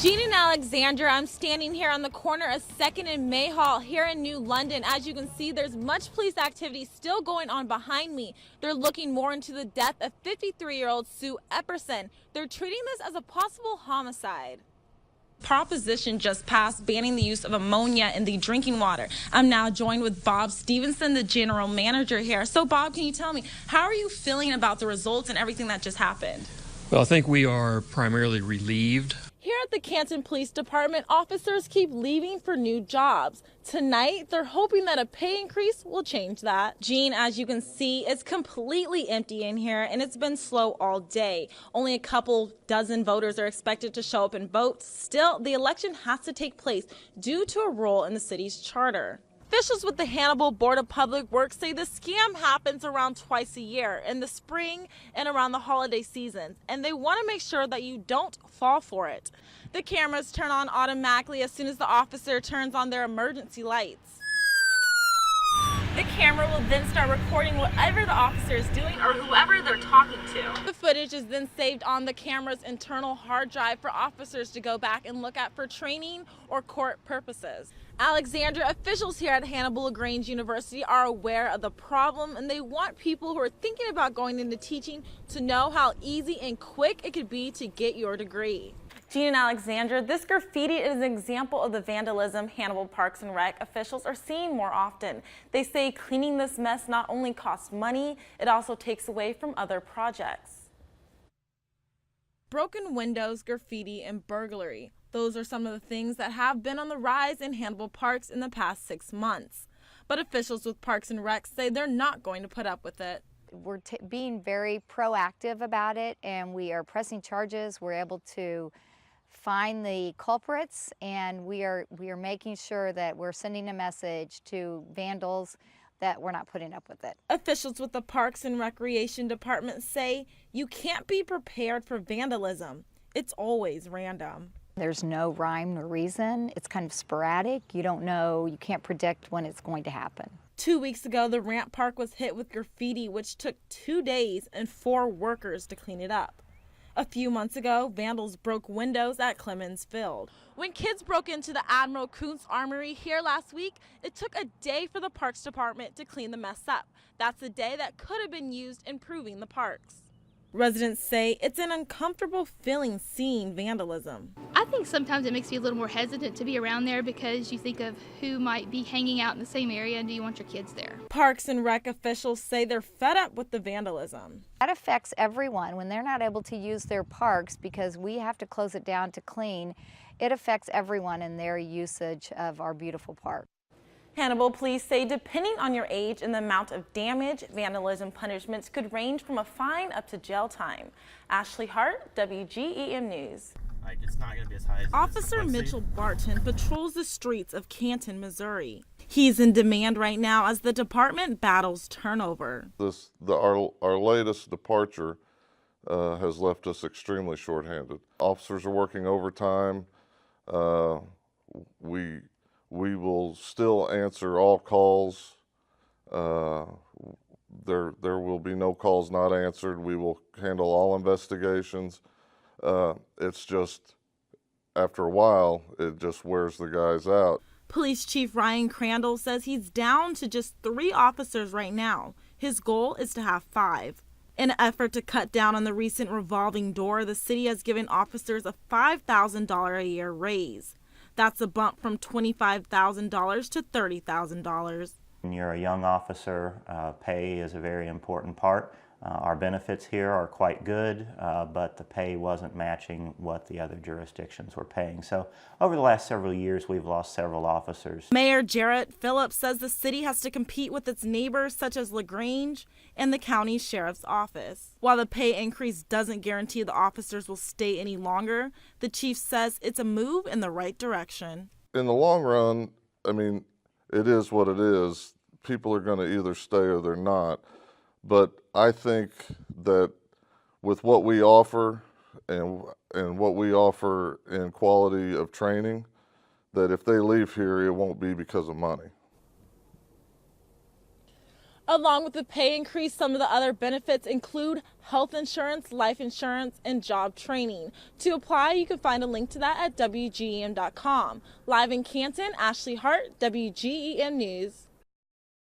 Jean and Alexandra, I'm standing here on the corner of 2nd and Mayhall here in New London. As you can see, there's much police activity still going on behind me. They're looking more into the death of 53-year-old Sue Epperson. They're treating this as a possible homicide. Proposition just passed banning the use of ammonia in the drinking water. I'm now joined with Bob Stevenson, the general manager here. So Bob, can you tell me, how are you feeling about the results and everything that just happened? Well, I think we are primarily relieved. Here at the Canton Police Department, officers keep leaving for new jobs. Tonight, they're hoping that a pay increase will change that. Jean, as you can see, it's completely empty in here, and it's been slow all day. Only a couple dozen voters are expected to show up and vote. Still, the election has to take place due to a rule in the city's charter. Officials with the Hannibal Board of Public Works say the scam happens around twice a year, in the spring and around the holiday seasons, and they want to make sure that you don't fall for it. The cameras turn on automatically as soon as the officer turns on their emergency lights. The camera will then start recording whatever the officer is doing or whoever they're talking to. The footage is then saved on the camera's internal hard drive for officers to go back and look at for training or court purposes. Alexandra, officials here at Hannibal LaGrange University are aware of the problem, and they want people who are thinking about going into teaching to know how easy and quick it could be to get your degree. Jean and Alexandra, this graffiti is an example of the vandalism Hannibal Parks and Rec officials are seeing more often. They say cleaning this mess not only costs money, it also takes away from other projects. Broken windows, graffiti, and burglary. Those are some of the things that have been on the rise in Hannibal Parks in the past 6 months. But officials with Parks and Rec say they're not going to put up with it. We're being very proactive about it, and we are pressing charges. We're able to find the culprits, and we are making sure that we're sending a message to vandals that we're not putting up with it. Officials with the Parks and Recreation Department say you can't be prepared for vandalism. It's always random. There's no rhyme or reason. It's kind of sporadic. You don't know, you can't predict when it's going to happen. 2 weeks ago, the Ramp Park was hit with graffiti, which took 2 days and 4 workers to clean it up. A few months ago, vandals broke windows at Clemens Field. When kids broke into the Admiral Kuntz Armory here last week, it took a day for the Parks Department to clean the mess up. That's a day that could have been used improving the parks. Residents say it's an uncomfortable feeling seeing vandalism. I think sometimes it makes you a little more hesitant to be around there because you think of who might be hanging out in the same area and do you want your kids there. Parks and Rec officials say they're fed up with the vandalism. That affects everyone. When they're not able to use their parks because we have to close it down to clean, it affects everyone in their usage of our beautiful park. Hannibal police say depending on your age and the amount of damage, vandalism punishments could range from a fine up to jail time. Ashley Hart, WGEM News. It's not going to be as high as Officer Mitchell Barton patrols the streets of Canton, Missouri. He's in demand right now as the department battles turnover. Our latest departure has left us extremely shorthanded. Officers are working overtime. We will still answer all calls. There will be no calls not answered. We will handle all investigations. It's just, after a while, it just wears the guys out. Police Chief Ryan Crandall says he's down to just 3 officers right now. His goal is to have 5. In an effort to cut down on the recent revolving door, the city has given officers a $5,000 a year raise. That's a bump from $25,000 to $30,000. When you're a young officer, pay is a very important part. Our benefits here are quite good, but the pay wasn't matching what the other jurisdictions were paying. So over the last several years, we've lost several officers. Mayor Jarrett Phillips says the city has to compete with its neighbors such as LaGrange and the county sheriff's office. While the pay increase doesn't guarantee the officers will stay any longer, the chief says it's a move in the right direction. In the long run, I mean, it is what it is. People are going to either stay or they're not. But I think that with what we offer and what we offer in quality of training, that if they leave here, it won't be because of money. Along with the pay increase, some of the other benefits include health insurance, life insurance, and job training. To apply, you can find a link to that at WGEM.com. Live in Canton, Ashley Hart, WGEM News.